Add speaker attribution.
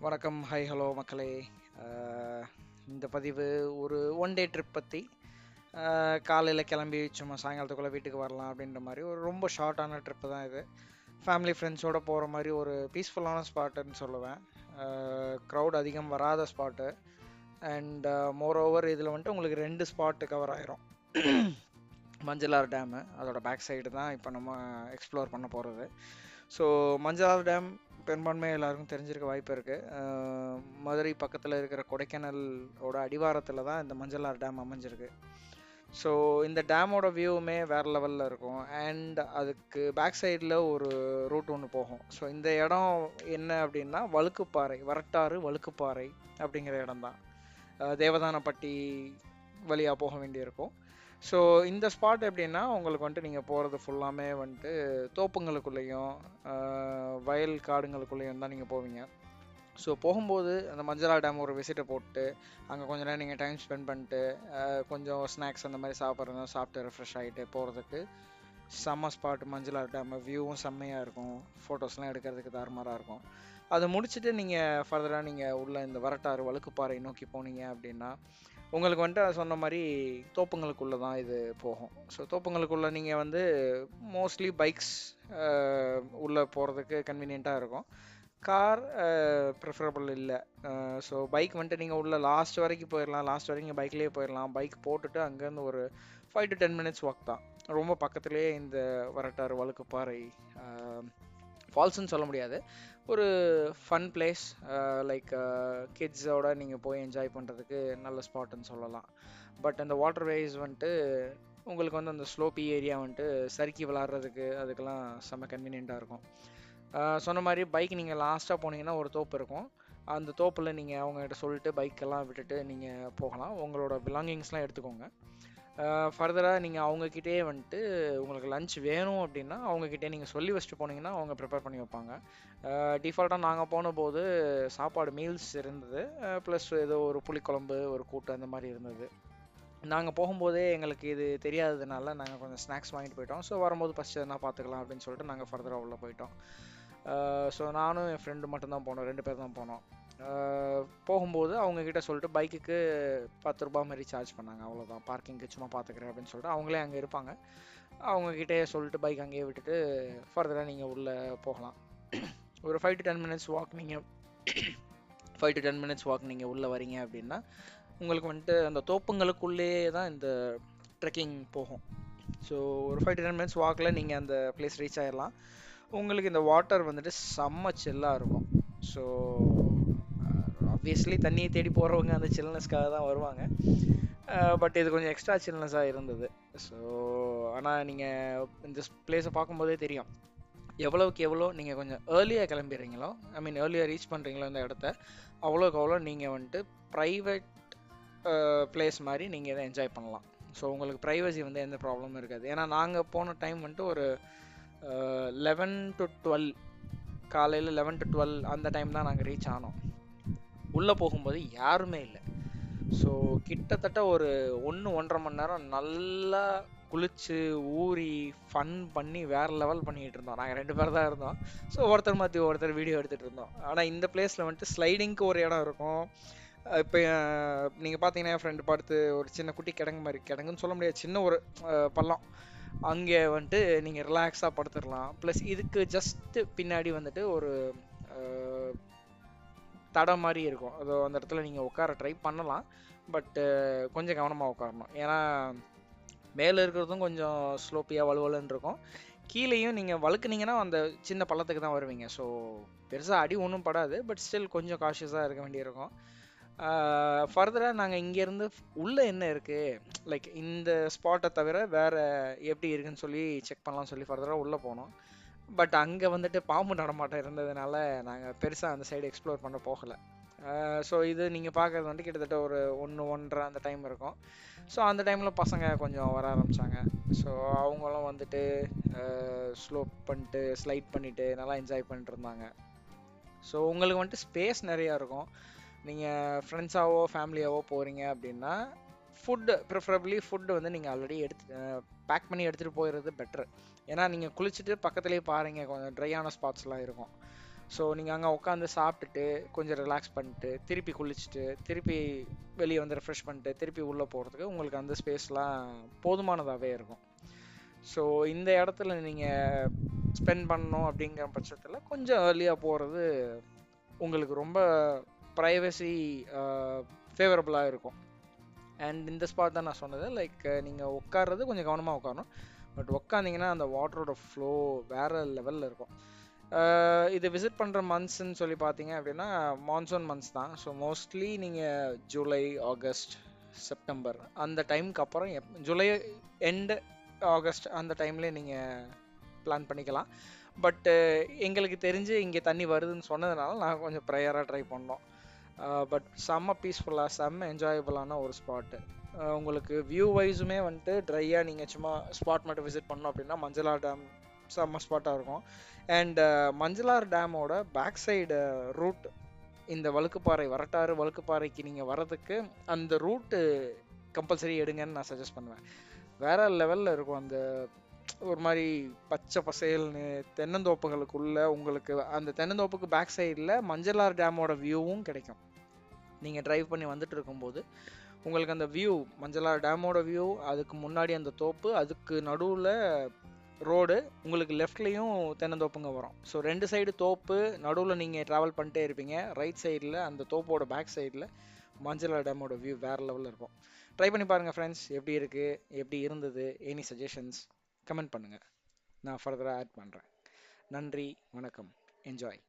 Speaker 1: வணக்கம், hi, hello மக்களே. அஹ், இந்த பதிவு ஒரு ஒன் டே ட்ரிப் பற்றி. காலையில் கிளம்பி சும்மா சாயங்காலத்துக்குள்ளே வீட்டுக்கு வரலாம் அப்படின்ற மாதிரி ஒரு ரொம்ப ஷார்ட்டான ட்ரிப்பு தான் இது. ஃபேமிலி ஃப்ரெண்ட்ஸோடு போகிற மாதிரி ஒரு பீஸ்ஃபுல்லான ஸ்பாட்டுன்னு சொல்லுவேன். க்ரௌட் அதிகம் வராத ஸ்பாட்டு. அண்ட் மோர் ஓவர் இதில் வந்துட்டு உங்களுக்கு 2 ஸ்பாட்டு கவர் ஆயிரும். மஞ்சளாறு டேமு அதோட பேக் சைடு தான் இப்போ நம்ம எக்ஸ்ப்ளோர் பண்ண போகிறது. ஸோ மஞ்சளாறு டேம் பெரும்பான்மை எல்லாருக்கும் தெரிஞ்சிருக்க வாய்ப்பு இருக்குது. மதுரை பக்கத்தில் இருக்கிற கொடைக்கானலோட அடிவாரத்தில் தான் இந்த மஞ்சளாறு டேம் அமைஞ்சிருக்கு. ஸோ இந்த டேமோட வியூவுமே வேறு லெவலில் இருக்கும். அண்ட் அதுக்கு பேக் சைடில் ஒரு ரூட் ஒன்று போகும். ஸோ இந்த இடம் என்ன அப்படின்னா வழுக்குப்பாறை, வரட்டாறு வழுக்குப்பாறை அப்படிங்கிற இடம் தான். தேவதானப்பட்டி வழியாக போக வேண்டியிருக்கும். ஸோ இந்த ஸ்பாட் எப்படின்னா உங்களுக்கு வந்துட்டு நீங்கள் போகிறது ஃபுல்லாமே வந்துட்டு தோப்புங்களுக்குள்ளேயும் வயல் காடுங்களுக்குள்ளேயும் தான் நீங்கள் போவீங்க. ஸோ போகும்போது அந்த மஞ்சளா டேம் ஒரு விசிட்டை போட்டு அங்கே கொஞ்ச நேரம் நீங்கள் டைம் ஸ்பெண்ட் பண்ணிட்டு கொஞ்சம் ஸ்நாக்ஸ் அந்த மாதிரி சாப்பிட்றதும் சாப்பிட்டு ரெஃப்ரெஷ் ஆகிட்டு போகிறதுக்கு செம்ம ஸ்பாட். மஞ்சளா டேம் வியூவும் செம்மையாக இருக்கும். ஃபோட்டோஸ்லாம் எடுக்கிறதுக்கு தாறுமாறாக இருக்கும். அதை முடிச்சுட்டு நீங்கள் ஃபர்தராக நீங்கள் உள்ள இந்த வரட்டாறு வழுக்குப்பாறை நோக்கி போனீங்க அப்படின்னா உங்களுக்கு வந்துட்டு சொன்ன மாதிரி தோப்புங்களுக்குள்ளே தான் இது போகும். ஸோ தோப்புங்களுக்குள்ளே நீங்கள் வந்து மோஸ்ட்லி பைக்ஸ் உள்ளே போகிறதுக்கு கன்வீனியண்ட்டாக இருக்கும். கார் ப்ரிஃபரபிள் இல்லை. ஸோ பைக் வந்துட்டு நீங்கள் உள்ள லாஸ்ட் வரைக்கும் போயிடலாம். லாஸ்ட் வரைக்கும் பைக்லேயே போயிடலாம். பைக் போட்டுட்டு அங்கேருந்து ஒரு 5 to 10 minutes வாக் தான். ரொம்ப பக்கத்துலேயே இந்த வரட்டாறு வழுக்குப்பாறை ஃபால்ஸ்ன்னு சொல்ல முடியாது, ஒரு ஃபன் பிளேஸ். லைக் கிட்ஸோட நீங்கள் போய் என்ஜாய் பண்ணுறதுக்கு நல்ல ஸ்பாட்டுன்னு சொல்லலாம். பட் அந்த வாட்டர் வேஸ் வந்துட்டு உங்களுக்கு வந்து அந்த ஸ்லோப்பி ஏரியா வந்துட்டு சறுக்கி விளாட்றதுக்கு அதுக்கெல்லாம் செம்ம கன்வீனியண்ட்டாக இருக்கும். சொன்ன மாதிரி பைக் நீங்கள் லாஸ்ட்டாக போனீங்கன்னா ஒரு தோப்பு இருக்கும். அந்த தோப்பில் நீங்கள் அவங்ககிட்ட சொல்லிட்டு பைக்கெல்லாம் விட்டுட்டு நீங்கள் போகலாம். உங்களோட பிலாங்கிங்ஸ்லாம் எடுத்துக்கோங்க. ஃபர்தராக நீங்கள் அவங்கக்கிட்டே வந்துட்டு உங்களுக்கு லன்ச் வேணும் அப்படின்னா அவங்கக்கிட்டே நீங்கள் சொல்லி வச்சுட்டு போனீங்கன்னா அவங்க ப்ரிப்பேர் பண்ணி வைப்பாங்க. டிஃபால்ட்டாக நாங்கள் போனபோது சாப்பாடு மீல்ஸ் இருந்தது, ப்ளஸ் ஏதோ ஒரு புளிக்குழம்பு ஒரு கூட்டு அந்த மாதிரி இருந்தது. நாங்கள் போகும்போதே எங்களுக்கு இது தெரியாததுனால நாங்கள் கொஞ்சம் ஸ்நாக்ஸ் வாங்கிட்டு போயிட்டோம். ஸோ வரும்போது பசிச்சதுனா பார்த்துக்கலாம் அப்படின்னு சொல்லிட்டு நாங்கள் ஃபர்தராக உள்ளே போயிட்டோம். ஸோ நானும் என் ஃப்ரெண்டு மட்டும்தான் போனோம், 2 பேர் தான் போனோம். போகும்போது அவங்கக்கிட்ட சொல்லிட்டு பைக்குக்கு 10 ரூபா மாதிரி சார்ஜ் பண்ணாங்க, அவ்வளோதான். பார்க்கிங்க்கு சும்மா பார்த்துக்கிறேன் அப்படின்னு சொல்லிட்டு அவங்களே அங்கே இருப்பாங்க. அவங்கக்கிட்டே சொல்லிட்டு பைக் அங்கேயே விட்டுட்டு ஃபர்தராக நீங்கள் உள்ளே போகலாம். ஒரு 5 to 10 minutes வாக் நீங்கள் 5 to 10 minutes வாக் நீங்கள் உள்ளே வரீங்க அப்படின்னா உங்களுக்கு வந்துட்டு அந்த தோப்புங்களுக்குள்ளேயே தான் இந்த ட்ரெக்கிங் போகும். ஸோ ஒரு 5 to 10 minutes வாக்கில் நீங்கள் அந்த பிளேஸ் ரீச் ஆகிடலாம். உங்களுக்கு இந்த வாட்டர் வந்துட்டு செம்ம சில்லாக இருக்கும். ஸோ ஆப்வியஸ்லி தண்ணியை தேடி போகிறவங்க அந்த சில்னஸ்க்காக தான் வருவாங்க. பட் இது கொஞ்சம் எக்ஸ்ட்ரா சில்னஸாக இருந்தது. ஸோ ஆனால் நீங்கள் இந்த பிளேஸை பார்க்கும்போதே தெரியும், எவ்வளோக்கு எவ்வளோ நீங்கள் கொஞ்சம் ஏர்லியாக கிளம்பிடுறீங்களோ, ஐ மீன் ஏர்லியாக ரீச் பண்ணுறீங்களோ இந்த இடத்த, அவ்வளோக்கு அவ்வளோ நீங்கள் வந்துட்டு ப்ரைவேட் பிளேஸ் மாதிரி நீங்கள் இதை என்ஜாய் பண்ணலாம். ஸோ உங்களுக்கு ப்ரைவசி வந்து எந்த ப்ராப்ளமும் இருக்காது. ஏன்னா நாங்கள் போன டைம் வந்துட்டு ஒரு 11 to 12, காலையில் 11 to 12 அந்த டைம் தான் நாங்கள் ரீச் ஆனோம். உள்ளே போகும்போது யாருமே இல்லை. ஸோ கிட்டத்தட்ட ஒரு 1-1.5 மணி நேரம் நல்லா குளிச்சு ஊறி ஃபன் பண்ணி வேறு லெவல் பண்ணிக்கிட்டு இருந்தோம். நாங்கள் 2 பேர் தான் இருந்தோம். ஸோ ஒருத்தர் மாற்றி ஒருத்தர் வீடியோ எடுத்துகிட்டு இருந்தோம். ஆனால் இந்த பிளேஸில் வந்துட்டு ஸ்லைடிங்க்கு ஒரு இடம் இருக்கும். இப்போ நீங்கள் பார்த்தீங்கன்னா என் ஃப்ரெண்டு பார்த்து ஒரு சின்ன குட்டி கிடங்கு மாதிரி, கிடங்குன்னு சொல்ல முடியாது, சின்ன ஒரு பள்ளம், அங்கே வந்துட்டு நீங்கள் ரிலாக்ஸாக படுத்துடலாம். ப்ளஸ் இதுக்கு ஜஸ்ட்டு பின்னாடி வந்துட்டு ஒரு தடை மாதிரி இருக்கும். அதோ அந்த இடத்துல நீங்கள் உட்கார ட்ரை பண்ணலாம். பட்டு கொஞ்சம் கவனமாக உட்காரணும். ஏன்னா மேலே இருக்கிறதும் கொஞ்சம் ஸ்லோப்பியாக வலுவலுன்னு இருக்கும். கீழேயும் நீங்கள் வழுக்குனீங்கன்னா அந்த சின்ன பள்ளத்துக்கு தான் வருவீங்க. ஸோ பெருசாக அடி ஒன்றும் படாது, பட் ஸ்டில் கொஞ்சம் காஷியஸாக இருக்க வேண்டியிருக்கும். ஃபர்தராக நாங்கள் இங்கேருந்து உள்ளே என்ன இருக்குது, லைக் இந்த ஸ்பாட்டை தவிர வேறு எப்படி இருக்குன்னு சொல்லி செக் பண்ணலாம்னு சொல்லி ஃபர்தராக உள்ளே போனோம். பட் அங்கே வந்துட்டு பாம்பு நடமாட்டம் இருந்ததுனால நாங்கள் பெருசாக அந்த சைடு எக்ஸ்ப்ளோர் பண்ண போகலை. ஸோ இது நீங்கள் பார்க்குறது வந்துட்டு கிட்டத்தட்ட ஒரு 1-1.5 அந்த டைம் இருக்கும். ஸோ அந்த டைமில் பசங்க கொஞ்சம் வர ஆரம்பித்தாங்க. ஸோ அவங்களும் வந்துட்டு ஸ்லோப் பண்ணிட்டு ஸ்லைட் பண்ணிவிட்டு நல்லா என்ஜாய் பண்ணிட்டு இருந்தாங்க. ஸோ உங்களுக்கு வந்துட்டு ஸ்பேஸ் நிறையா இருக்கும். நீங்கள் ஃப்ரெண்ட்ஸாவோ ஃபேமிலியாவோ போகிறீங்க அப்படின்னா ப்ரிஃபரபிளி ஃபுட்டு வந்து நீங்கள் ஆல்ரெடி பேக் பண்ணி எடுத்துகிட்டு போயிடுறது பெட்ரு. ஏன்னா நீங்கள் குளிச்சுட்டு பக்கத்துலேயே பாருங்கள் கொஞ்சம் ட்ரையான ஸ்பாட்ஸ்லாம் இருக்கும். ஸோ நீங்கள் அங்கே உட்காந்து சாப்பிட்டுட்டு கொஞ்சம் ரிலாக்ஸ் பண்ணிட்டு திருப்பி குளிச்சுட்டு திருப்பி வெளியே வந்து ரெஃப்ரெஷ் பண்ணிட்டு திருப்பி உள்ளே போகிறதுக்கு உங்களுக்கு அந்த ஸ்பேஸ்லாம் போதுமானதாகவே இருக்கும். ஸோ இந்த இடத்துல நீங்கள் ஸ்பெண்ட் பண்ணணும் அப்படிங்கிற பட்சத்தில் கொஞ்சம் ஏர்லியாக போகிறது உங்களுக்கு ரொம்ப ப்ரைவசி ஃபேவரபுளாக இருக்கும். அண்ட் இந்த ஸ்பாட் தான் நான் சொன்னது, லைக் நீங்கள் உட்கார்றது கொஞ்சம் கவனமாக உட்காரணும். பட் உட்காந்திங்கன்னா அந்த வாட்டரோட ஃப்ளோ வேறு லெவலில் இருக்கும். இது விசிட் பண்ணுற மந்த்ஸ்ன்னு சொல்லி பார்த்தீங்க அப்படின்னா மான்சூன் மந்த்ஸ் தான். ஸோ மோஸ்ட்லி நீங்கள் ஜூலை, ஆகஸ்ட், செப்டம்பர் அந்த டைமுக்கு அப்புறம் ஜூலை எண்டு, ஆகஸ்ட் அந்த டைம்லேயே நீங்கள் பிளான் பண்ணிக்கலாம். பட்டு எங்களுக்கு தெரிஞ்சு இங்கே தண்ணி வருதுன்னு சொன்னதுனால நாங்கள் கொஞ்சம் ப்ரையராக ட்ரை பண்ணோம். பட் செம்ம பீஸ்ஃபுல்லாக செம்ம என்ஜாயபுளான ஒரு ஸ்பாட்டு. உங்களுக்கு வியூ வைஸுமே வந்துட்டு ட்ரையாக நீங்கள் சும்மா ஸ்பாட் மட்டும் விசிட் பண்ணோம் அப்படின்னா மஞ்சளார் டேம் செம்ம ஸ்பாட்டாக இருக்கும். And Manjalar டேமோட back side root, இந்த வழுக்குப்பாறை வரட்டாறு வழுக்குப்பாறைக்கு நீங்கள் வர்றதுக்கு அந்த ரூட்டு கம்பல்சரி எடுங்கன்னு நான் சஜஸ்ட் பண்ணுவேன். வேற லெவலில் இருக்கும். அந்த ஒரு மாதிரி பச்சை பசேல்னு தென்னந்தோப்புகளுக்குள்ள உங்களுக்கு அந்த தென்னந்தோப்புக்கு பேக் சைடில் மஞ்சளார் டேமோட வியூவும் கிடைக்கும். நீங்கள் டிரைவ் பண்ணி வந்துட்டு இருக்கும்போது உங்களுக்கு அந்த வியூ, மஞ்சளார் டேமோட வியூ, அதுக்கு முன்னாடி அந்த தோப்பு, அதுக்கு நடுவில் ரோடு, உங்களுக்கு லெஃப்ட்லேயும் தென்னந்தோப்புங்க வரும். ஸோ 2 சைடு தோப்பு, நடுவில் நீங்கள் ட்ராவல் பண்ணிட்டே இருப்பீங்க. ரைட் சைடில் அந்த தோப்போட பேக் சைடில் மஞ்சளார் டேமோட வியூ வேறு லெவலில் இருக்கும். ட்ரை பண்ணி பாருங்கள் ஃப்ரெண்ட்ஸ், எப்படி இருக்குது, எப்படி இருந்தது, எனி சஜஷன்ஸ் கமெண்ட் பண்ணுங்கள், நான் ஃபர்தராக ஆட் பண்ணுறேன். நன்றி, வணக்கம், என்ஜாய்.